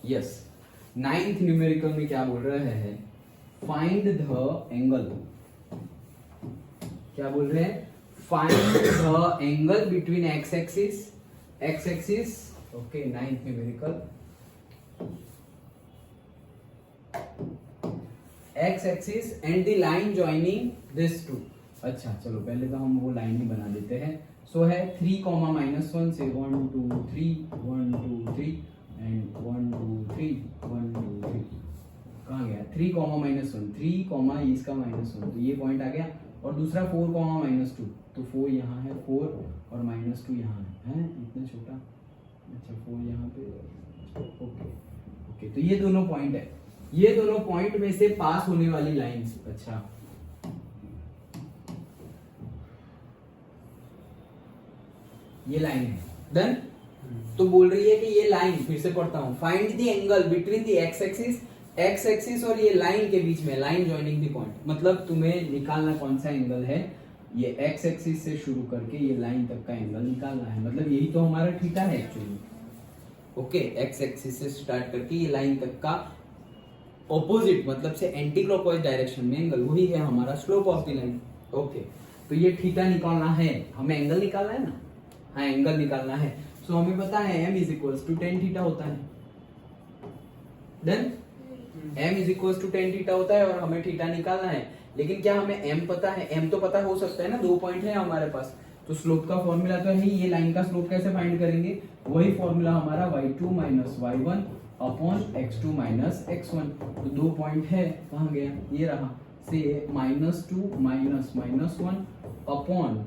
Yes, ninth numerical में क्या बोल रहे हैं, फाइंड द एंगल, क्या बोल रहे हैं, find the angle between x axis, okay, ninth numerical, x axis and the line joining this two. अच्छा चलो पहले तो हम वो लाइन ही बना देते हैं। सो है 3, -1 से 1 2 3 1 2 3 एंड 1 2 3 1 2 3, कहाँ गया 3, -1 3, इसका -1, तो ये पॉइंट आ गया। और दूसरा 4, -2, तो 4 यहाँ है, 4 और -2 यहाँ है इतना छोटा, अच्छा 4 यहाँ पे, ओके ओके, तो ये दोनों पॉइंट है, ये दोनों पॉइंट में से पास होने वाली लाइंस, अच्छा ये लाइन है डन। तो बोल रही है कि ये लाइन, फिर से पढ़ता हूं, find the angle between the x axis और ये लाइन के बीच में, लाइन जॉइनिंग द पॉइंट, मतलब तुम्हें निकालना कौन सा एंगल है, ये एक्स एक्सिस से शुरू करके ये लाइन तक का एंगल निकालना है, मतलब यही तो हमारा थीटा है एक्चुअली, ओके, एक्स एक्सिस से स्टार्ट करके ये लाइन तक का ऑपोजिट, मतलब से एंटी क्लॉकवाइज डायरेक्शन में एंगल, वही है हमारा slope of the line, okay. तो ये थीटा निकालना है, हमें एंगल निकालना है ना, हाँ एंगल निकालना है। सो हमें पता है m = tan थीटा होता है, डन, m = tan थीटा होता है और हमें थीटा निकालना है। लेकिन क्या हमें m पता है, m तो पता हो सकता है ना, 2 पॉइंट है हमारे पास, तो स्लोप का फॉर्मूला तो है, ये लाइन का स्लोप कैसे फाइंड करेंगे, वही फॉर्मूला हमारा y2 - y1 upon x2 - x1, तो 2 पॉइंट है, कहाँ गया, ये रहा, से -2 -1 अपॉन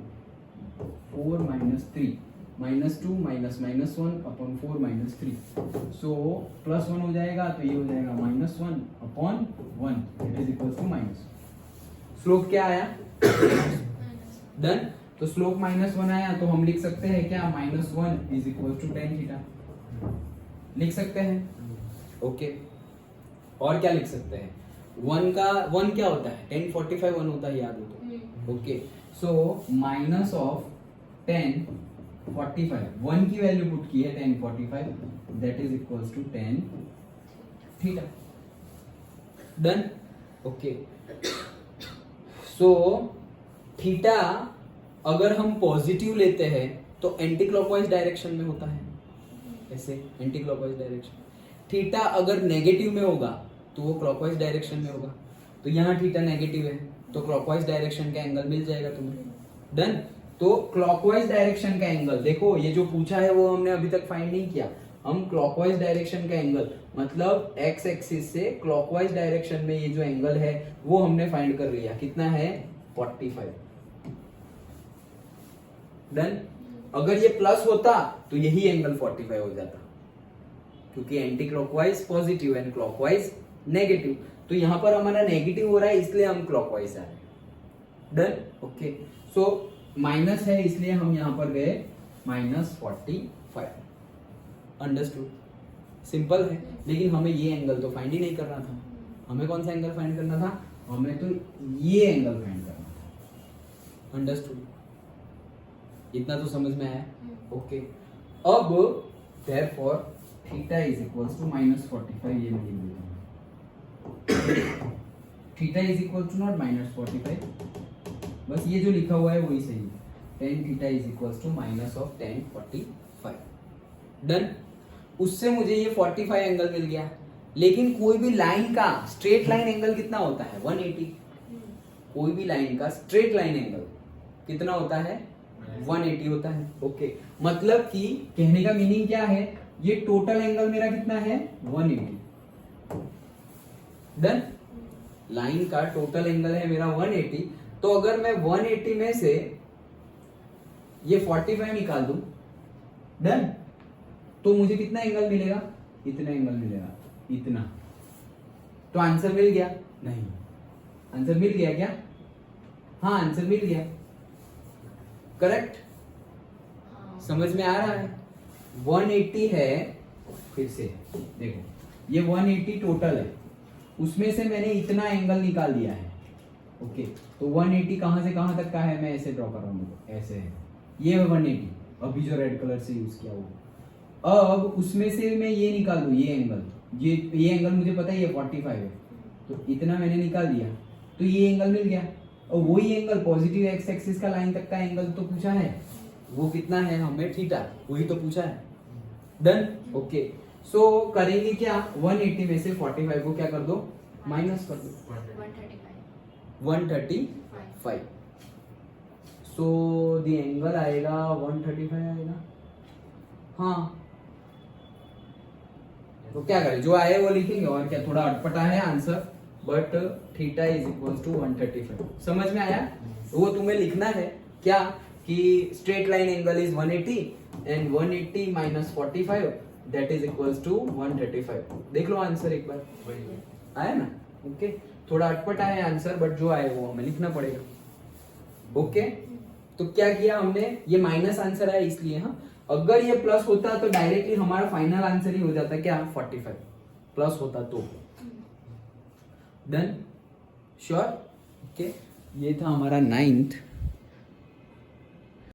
4 - 3, -2 -1 अपॉन 4 - 3, सो +1 हो जाएगा, तो ये हो जाएगा -1 upon 1 it is equal to minus, slope क्या आया डन। तो स्लोप -1 आया, तो हम लिख सकते हैं क्या, -1 is equal to tan theta, लिख सकते हैं, ओके। और क्या लिख सकते हैं, 1 क्या होता है, tan 45 1 होता है, याद हो तो, okay. So minus of tan 45, 1 की वैल्यू पुट की है tan 45, that is equals to tan theta, done, okay. So theta अगर हम पॉजिटिव लेते हैं तो एंटी क्लॉकवाइज डायरेक्शन में होता है, ऐसे एंटी क्लॉकवाइज डायरेक्शन। थीटा अगर नेगेटिव में होगा तो वो क्लॉकवाइज डायरेक्शन में होगा, तो यहाँ थीटा नेगेटिव है तो क्लॉकवाइज डायरेक्शन का एंगल मिल जाएगा तुम्हें, डन। तो क्लॉकवाइज डायरेक्शन का एंगल देखो, ये जो पूछा है वो हमने अभी तक फाइंड नहीं किया, हम क्लॉकवाइज डायरेक्शन का एंगल, मतलब एक्स एक्सिस से क्लॉकवाइज डायरेक्शन में ये जो एंगल है वो हमने फाइंड कर लिया, कितना है 45, डन। अगर ये प्लस होता तो यही एंगल 45 हो जाता, क्योंकि anti clockwise positive and clockwise negative, तो यहां पर हमारा नेगेटिव हो रहा है इसलिए हम क्लॉकवाइज आ रहे हैं, डन, ओके। सो माइनस है इसलिए हम यहां पर गए -45, अंडरस्टूड, सिंपल है। लेकिन हमें ये एंगल तो फाइंड ही नहीं करना था, हमें कौन सा एंगल फाइंड करना था, हमें तो ये एंगल फाइंड करना था, अंडरस्टूड, इतना तो समझ में आया, ओके। अब therefore theta is equals to -45, ये मैं लिख देता हूं, theta is equal to not -45, बस ये जो लिखा हुआ है वही सही है, tan theta is equals to minus of tan 45, done. उससे मुझे ये 45 एंगल मिल गया। लेकिन कोई भी लाइन का स्ट्रेट लाइन एंगल कितना होता है, 180, कोई भी लाइन का स्ट्रेट लाइन एंगल कितना होता है, 180 होता है, ओके। मतलब कि कहने का मीनिंग क्या है, ये टोटल एंगल मेरा कितना है 180, डन। लाइन का टोटल एंगल है मेरा 180, तो अगर मैं 180 में से ये 45 निकाल दूं, डन, तो मुझे कितना एंगल मिलेगा, इतना एंगल मिलेगा, इतना। तो आंसर मिल गया, नहीं आंसर मिल गया क्या, हाँ आंसर मिल गया, करेक्ट, समझ में आ रहा है। 180 है, फिर से देखो ये 180 टोटल है, उसमें से मैंने इतना एंगल निकाल दिया है, ओके। तो 180 कहां से कहां तक का है, मैं ऐसे ड्रॉ कर रहा हूं, ऐसे है, ये 180 अभी जो रेड कलर से यूज किया वो। अब उसमें से मैं ये निकाल दूं, ये एंगल, ये एंगल मुझे पता है ये 45 है, तो इतना मैंने निकाल दिया, तो ये एंगल मिल गया। और वही एंगल पॉजिटिव एक्स एक्सिस का लाइन तक का एंगल तो पूछा है, वो कितना है हमें थीटा, वही तो पूछा है। Done, okay. सो करेंगे क्या, 180 में से 45 को क्या कर दो, माइनस कर दो, 135। सो द एंगल आएगा 135 आएगा, हाँ। तो क्या करें, जो आए वो लिखेंगे, और क्या, थोड़ा अटपटा है answer, but theta is equal to 135। समझ में आया? वो तुम्हें लिखना है क्या, कि straight line angle is 180 and 180 minus 45 that is equals to 135। देख लो आंसर एक बार, आया ना? ओके, थोड़ा अटपटा है आंसर, बट जो आए वो हमें लिखना पड़ेगा। ओके, तो क्या किया हमने, ये माइनस आंसर है इसलिए, हाँ। अगर ये प्लस होता तो डायरेक्टली हमारा फाइनल आंसर ही हो जाता, क्या, 45 प्लस होता तो। Done, sure? ओके, ये था हमारा 9th